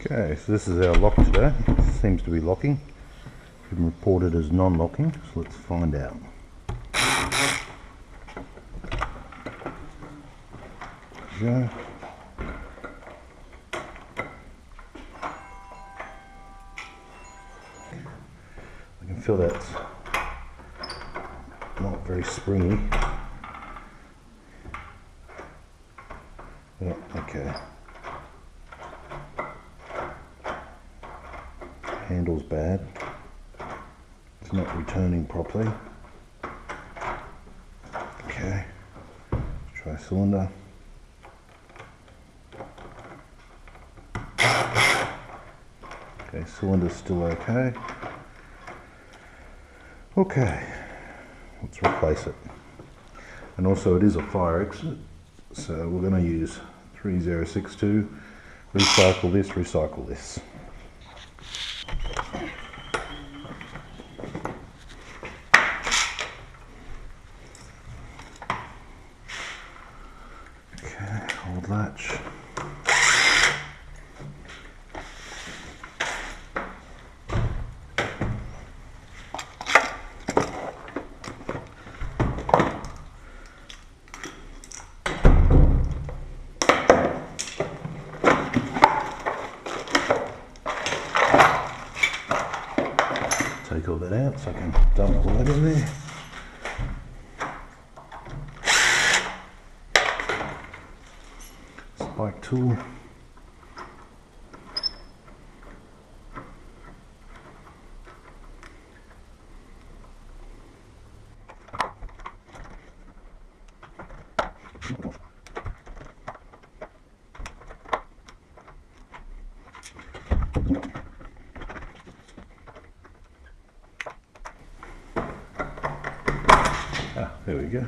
Okay, so this is our lock today. It seems to be locking. It's been reported as non-locking, so let's find out. There we go. I can feel that's not very springy. Yeah, okay. Handle's bad. It's not returning properly. Okay. Let's try cylinder. Okay, cylinder's still okay. Okay, let's replace it. And also it is a fire exit, so we're going to use 3062, recycle this, recycle this. Okay, hold latch. Take all that out so I can dump all that in there. Spike tool. There we go.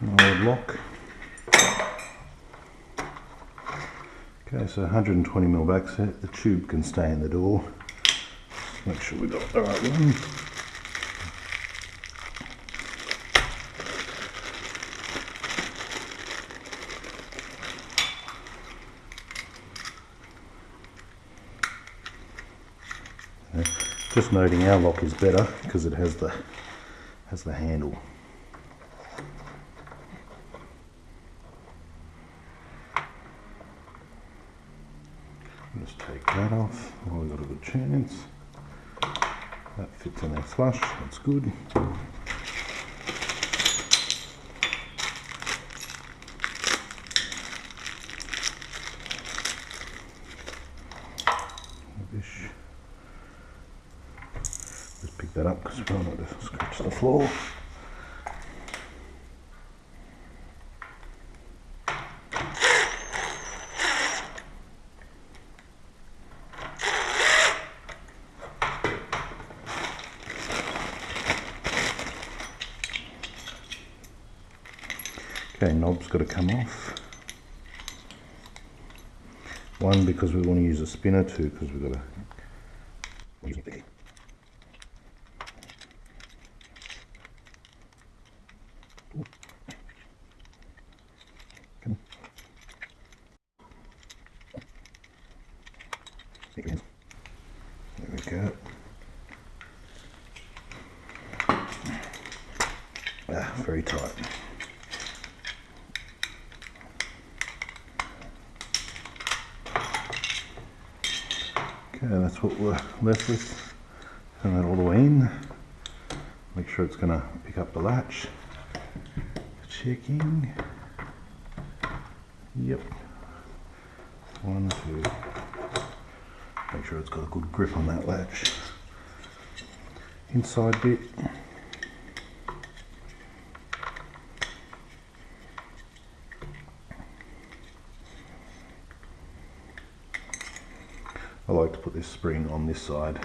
Old lock. Okay, so 120mm back set. The tube can stay in the door. Make sure we got the right one. Just noting our lock is better because it has the handle. Just take that off. Oh, we've got a good chance. That fits in there flush. That's good. Just pick that up because we don't want to scratch the floor. Okay, knob's got to come off. One, because we want to use a spinner. Two, because we've got to use it. There we go. Very tight. Okay, that's what we're left with. Turn that all the way in. Make sure it's going to pick up the latch. Checking. Yep. 1, 2. Make sure it's got a good grip on that latch. Inside bit. I like to put this spring on this side,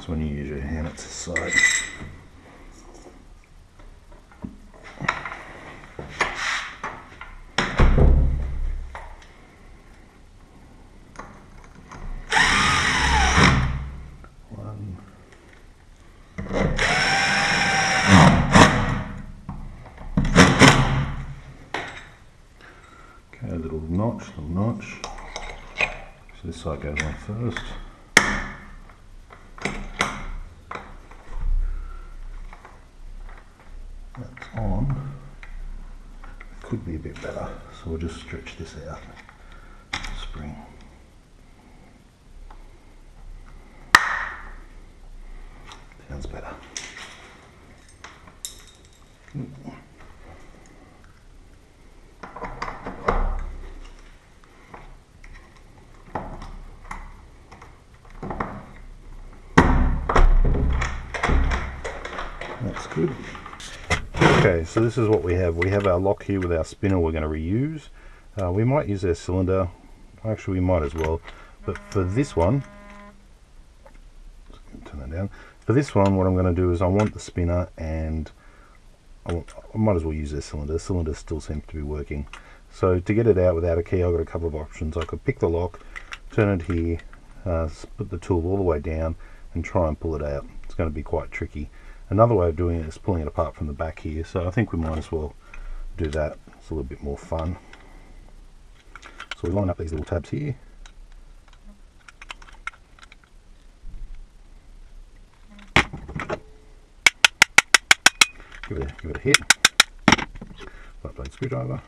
so when you use your hand it's this side. Okay, a little notch. So this side goes on first. That's on. Could be a bit better, so we'll just stretch this out. Spring. Sounds better. That's good. Okay, so this is what we have. We have our lock here with our spinner we're going to reuse. We might use our cylinder. Actually, we might as well. But for this one, turn that down. For this one, what I'm going to do is I want the spinner, and I might as well use their cylinder. The cylinder still seems to be working. So to get it out without a key, I've got a couple of options. I could pick the lock, turn it here, put the tool all the way down, and try and pull it out. It's going to be quite tricky. Another way of doing it is pulling it apart from the back here, so I think we might as well do that. It's a little bit more fun. So we line up these little tabs here. Give it a hit. Flat blade screwdriver.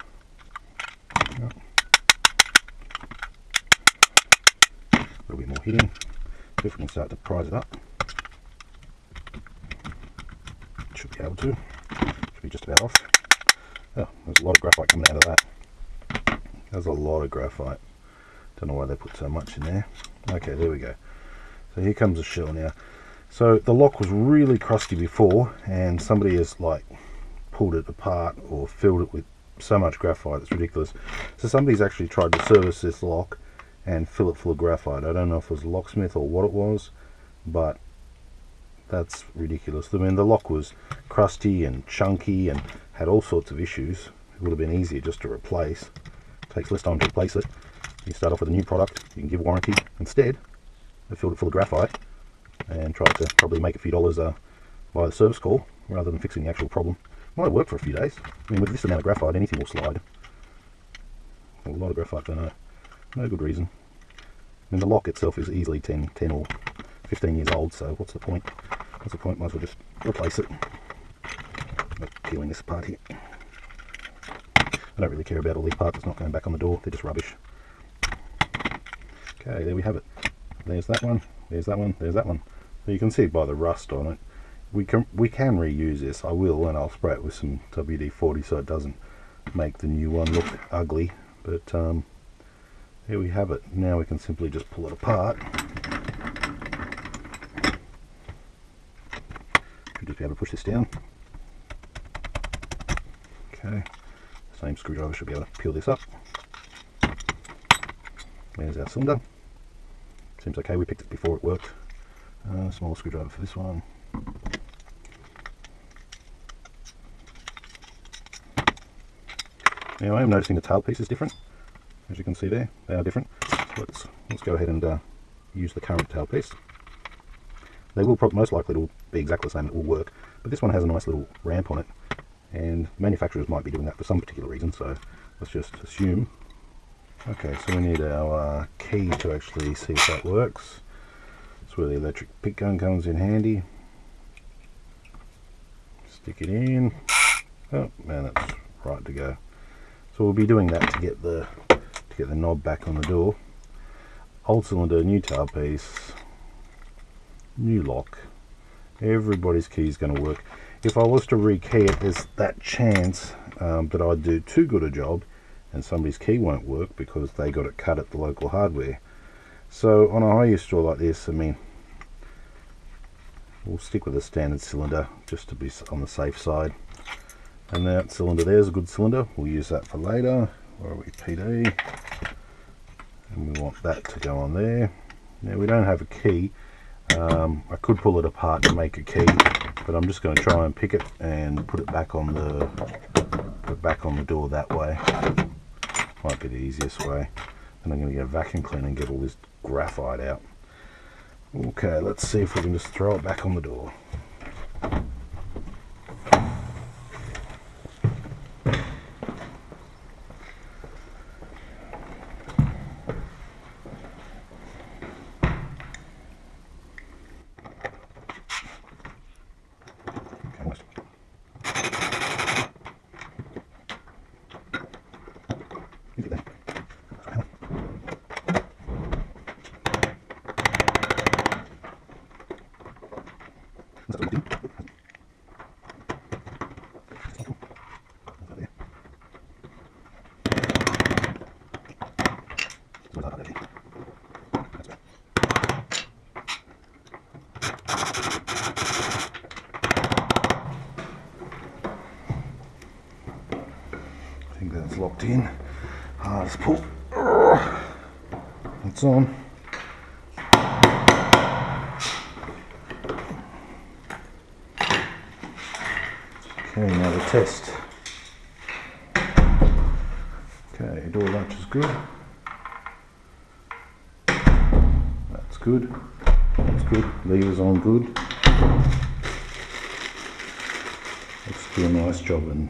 Yep. A little bit more hitting. See if we can start to prise it up. Should be able to. Should be just about off. Oh, there's a lot of graphite coming out of that. There's a lot of graphite. Don't know why they put so much in there. Okay, there we go. So here comes the shell now. So the lock was really crusty before, and somebody has like pulled it apart or filled it with so much graphite it's ridiculous. So somebody's actually tried to service this lock and fill it full of graphite. I don't know if it was a locksmith or what it was, but that's ridiculous. I mean, the lock was crusty and chunky and had all sorts of issues. It would have been easier just to replace. It takes less time to replace it. You start off with a new product, you can give warranty. Instead, they filled it full of graphite and tried to probably make a few dollars by the service call rather than fixing the actual problem. Might have worked for a few days. I mean, with this amount of graphite, anything will slide. A lot of graphite for no good reason. I mean, the lock itself is easily 10 or 15 years old, so what's the point? What's the point? Might as well just replace it. I'm peeling this apart here. I don't really care about all these parts. It's not going back on the door. They're just rubbish. Okay, there we have it. There's that one. There's that one. There's that one. So you can see by the rust on it. We can reuse this. I will, and I'll spray it with some WD-40 so it doesn't make the new one look ugly. But here we have it. Now we can simply just pull it apart. Should just be able to push this down. Okay, same screwdriver should be able to peel this up. There's our cylinder. Seems okay, we picked it before it worked. Smaller screwdriver for this one. Now I am noticing the tailpiece is different. As you can see there, they are different. So let's go ahead and use the current tailpiece. They will most likely it will be exactly the same, it will work, but this one has a nice little ramp on it, and manufacturers might be doing that for some particular reason, so let's just assume. Okay, so we need our key to actually see if that works. That's where the electric pick gun comes in handy. Stick it in. Oh man, that's right to go. So we'll be doing that to get the knob back on the door. Old cylinder, new tailpiece, new lock. Everybody's key is going to work. If I was to rekey it, there's that chance that I'd do too good a job and somebody's key won't work because they got it cut at the local hardware. So on a high-use store like this, I mean, we'll stick with a standard cylinder just to be on the safe side. And that cylinder there's a good cylinder. We'll use that for later. Where are we? PD. And we want that to go on there. Now we don't have a key. I could pull it apart to make a key, but I'm just going to try and pick it and put it back on the door that way. Might be the easiest way. Then I'm going to get a vacuum cleaner and get all this graphite out. Okay, let's see if we can just throw it back on the door. I think that's locked in. Let's pull. It's on. Okay, now the test. Okay, door latch is good. That's good. That's good. Lever's on good. Let's do a nice job and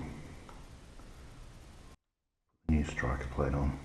new striker plate on.